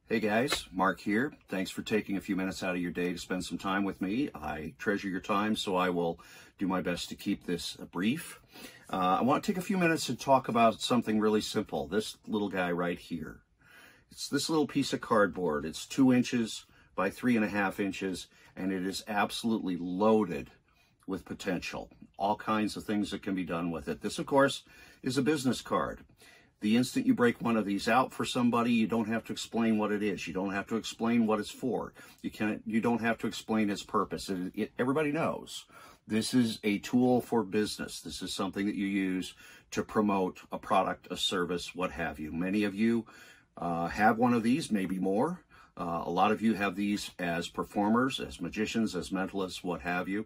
Hey guys, Mark here. Thanks for taking a few minutes out of your day to spend some time with me. I treasure your time, so I will do my best to keep this brief. I want to take a few minutes to talk about something really simple. This little guy right here. It's this little piece of cardboard. It's 2 inches by 3.5 inches, and it is absolutely loaded with potential. All kinds of things that can be done with it. This, of course, is a business card. The instant you break one of these out for somebody, you don't have to explain what it is. You don't have to explain what it's for. You don't have to explain its purpose. Everybody knows. This is a tool for business. This is something that you use to promote a product, a service, what have you. Many of you have one of these, maybe more. A lot of you have these as performers, as magicians, as mentalists, what have you.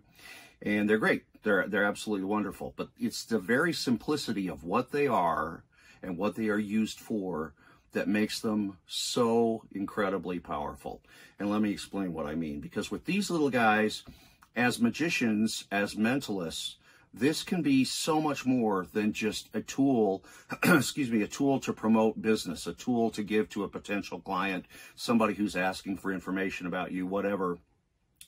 And they're great. They're absolutely wonderful. But it's the very simplicity of what they are and what they are used for that makes them so incredibly powerful. And let me explain what I mean. Because with these little guys, as magicians, as mentalists, this can be so much more than just a tool, a tool to promote business, a tool to give to a potential client, somebody who's asking for information about you, whatever,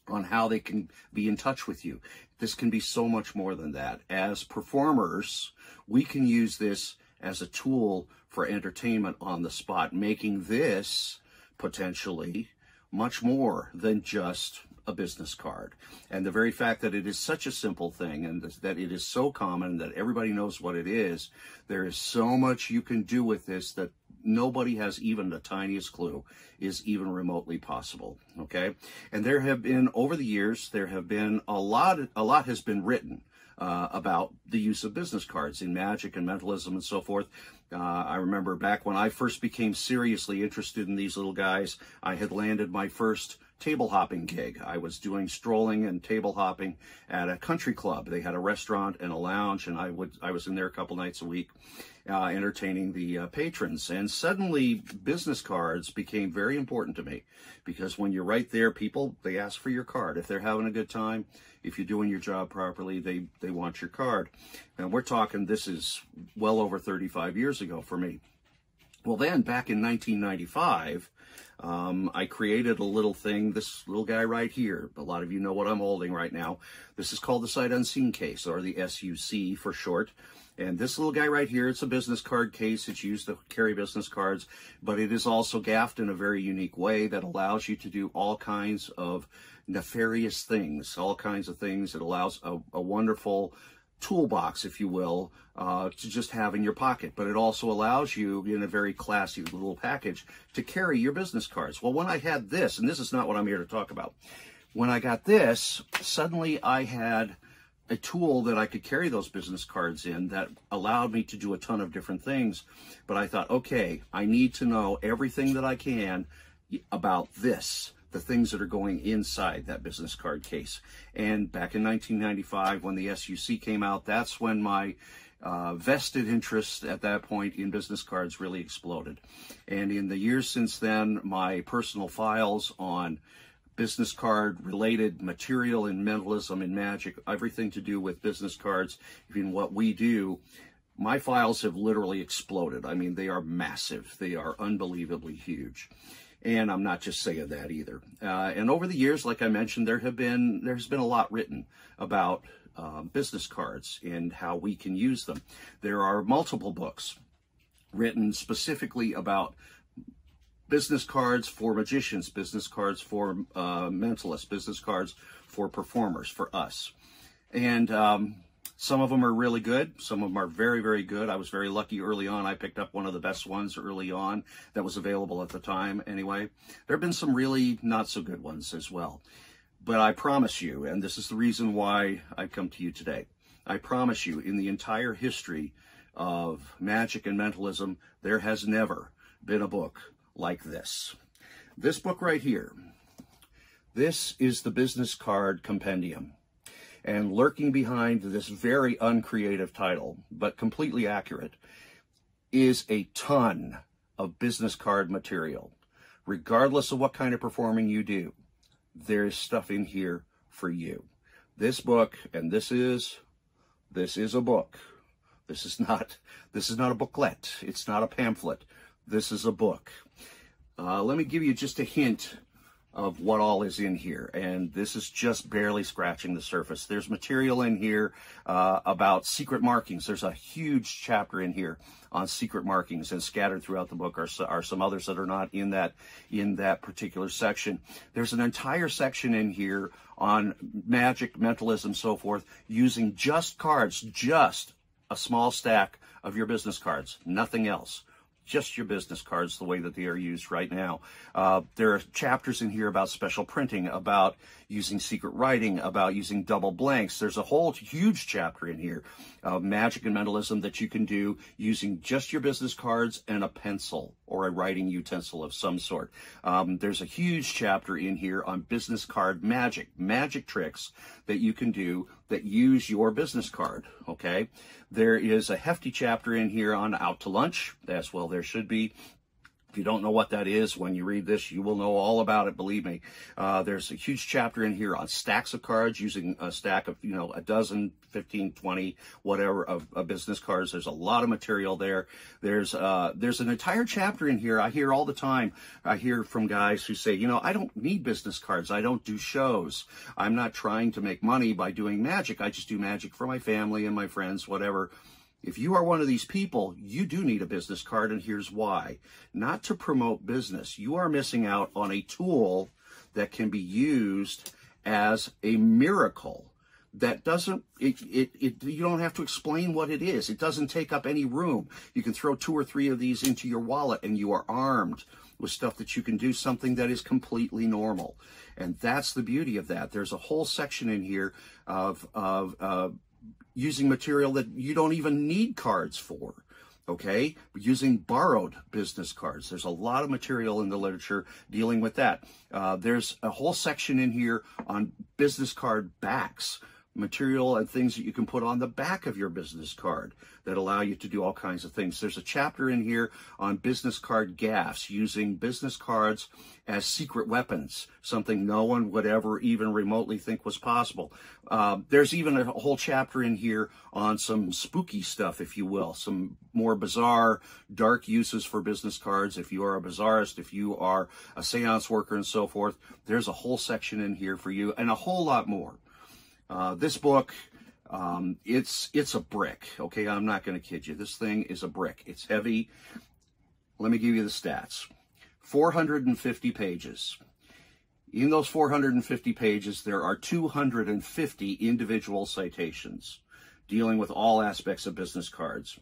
on how they can be in touch with you. This can be so much more than that. As performers, we can use this as a tool for entertainment on the spot, making this potentially much more than just a business card. And the very fact that it is such a simple thing and that it is so common that everybody knows what it is, there is so much you can do with this that nobody has even the tiniest clue is even remotely possible. Okay. And there have been, over the years, there have been a lot has been written about the use of business cards in magic and mentalism and so forth. I remember back when I first became seriously interested in these little guys, I had landed my first table hopping gig. I was doing strolling and table hopping at a country club. They had a restaurant and a lounge, and I was in there a couple nights a week entertaining the patrons. And suddenly business cards became very important to me, because when you're right there, people, they ask for your card. If they're having a good time, if you're doing your job properly, they want your card. And we're talking, this is well over 35 years ago for me. Well, then back in 1995, I created a little thing, this little guy right here. A lot of you know what I'm holding right now. This is called the Sight Unseen case, or the SUC for short. And this little guy right here, it's a business card case. It's used to carry business cards, but it is also gaffed in a very unique way that allows you to do all kinds of nefarious things, all kinds of things. It allows a wonderful toolbox, if you will, to just have in your pocket. But it also allows you, in a very classy little package, to carry your business cards. Well, when I had this, and this is not what I'm here to talk about, when I got this, suddenly I had a tool that I could carry those business cards in that allowed me to do a ton of different things. But I thought, okay, I need to know everything that I can about this, the things that are going inside that business card case. And back in 1995, when the SUC came out, that's when my vested interest at that point in business cards really exploded. And in the years since then, my personal files on business card related material in mentalism and magic, everything to do with business cards, even what we do, my files have literally exploded. I mean, they are massive. They are unbelievably huge. And I'm not just saying that either. And over the years, like I mentioned, there's been a lot written about business cards and how we can use them. There are multiple books written specifically about business cards for magicians, business cards for mentalists, business cards for performers, for us. And some of them are really good. Some of them are very, very good. I was very lucky early on. I picked up one of the best ones early on that was available at the time anyway. There have been some really not so good ones as well. But I promise you, and this is the reason why I come to you today, I promise you, in the entire history of magic and mentalism, there has never been a book like this. This book right here, this is the Business Card Compendium. And lurking behind this very uncreative title, but completely accurate, is a ton of business card material. Regardless of what kind of performing you do, there's stuff in here for you. This book, and this is a book. This is not a booklet. It's not a pamphlet. This is a book. let me give you just a hint of what all is in here, and this is just barely scratching the surface. There's material in here about secret markings. There's a huge chapter in here on secret markings, and scattered throughout the book are some others that are not in that particular section. There's an entire section in here on magic, mentalism, so forth, using just cards, just a small stack of your business cards, nothing else. Just your business cards, the way that they are used right now. There are chapters in here about special printing, about using secret writing, about using double blanks. There's a whole huge chapter in here of magic and mentalism that you can do using just your business cards and a pencil or a writing utensil of some sort. There's a huge chapter in here on business card magic tricks that you can do that use your business card, okay? There is a hefty chapter in here on out to lunch, as well there should be. If you don't know what that is, when you read this, you will know all about it, believe me. There's a huge chapter in here on stacks of cards, using a stack of, a dozen, 15, 20, whatever, of business cards. There's a lot of material there. There's an entire chapter in here. I hear all the time, I hear from guys who say, I don't need business cards. I don't do shows. I'm not trying to make money by doing magic. I just do magic for my family and my friends, whatever. If you are one of these people, you do need a business card, and here's why. Not to promote business. You are missing out on a tool that can be used as a miracle. That doesn't, you don't have to explain what it is. It doesn't take up any room. You can throw 2 or 3 of these into your wallet, and you are armed with stuff that you can do something that is completely normal. And that's the beauty of that. There's a whole section in here of using material that you don't even need cards for, okay? Using borrowed business cards. There's a lot of material in the literature dealing with that. There's a whole section in here on business card backs, material and things that you can put on the back of your business card that allow you to do all kinds of things. There's a chapter in here on business card gaffes, using business cards as secret weapons, something no one would ever even remotely think was possible. There's even a whole chapter in here on some spooky stuff, if you will, some more bizarre, dark uses for business cards. If you are a bazaarist, if you are a seance worker and so forth, there's a whole section in here for you, and a whole lot more. This book, it's a brick, okay? I'm not going to kid you. This thing is a brick. It's heavy. Let me give you the stats. 450 pages. In those 450 pages, there are 250 individual citations dealing with all aspects of business cards.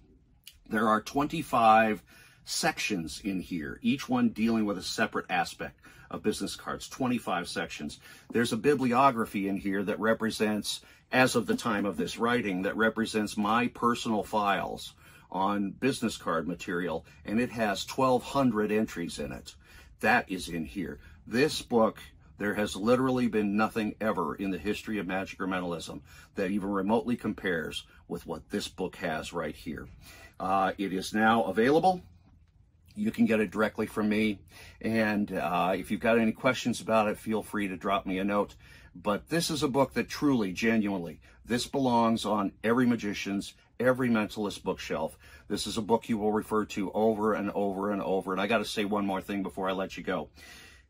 There are 25 sections in here, each one dealing with a separate aspect of business cards, 25 sections. There's a bibliography in here that represents, as of the time of this writing, that represents my personal files on business card material, and it has 1,200 entries in it. That is in here. This book, there has literally been nothing ever in the history of magic or mentalism that even remotely compares with what this book has right here. It is now available. You can get it directly from me, and if you've got any questions about it, feel free to drop me a note. But this is a book that truly, genuinely, this belongs on every magician's, every mentalist bookshelf. This is a book you will refer to over and over and over. And I got to say one more thing before I let you go.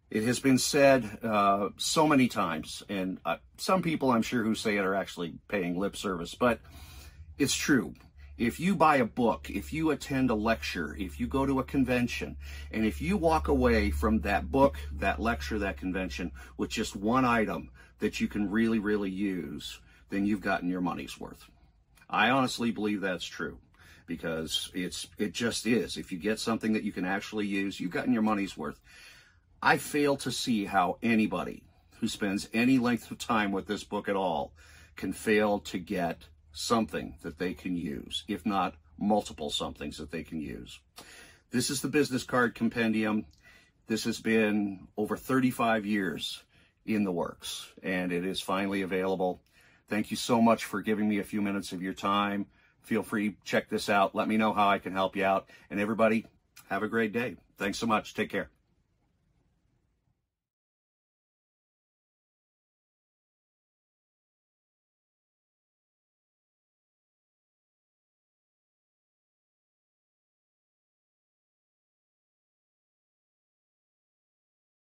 It has been said so many times, and some people I'm sure who say it are actually paying lip service, but it's true. If you buy a book, if you attend a lecture, if you go to a convention, and if you walk away from that book, that lecture, that convention, with just one item that you can really, really use, then you've gotten your money's worth. I honestly believe that's true, because it just is. If you get something that you can actually use, you've gotten your money's worth. I fail to see how anybody who spends any length of time with this book at all can fail to get something that they can use, if not multiple somethings that they can use. This is the Business Card Compendium. This has been over 35 years in the works, and it is finally available. Thank you so much for giving me a few minutes of your time. Feel free to check this out. Let me know how I can help you out. And everybody, have a great day. Thanks so much. Take care.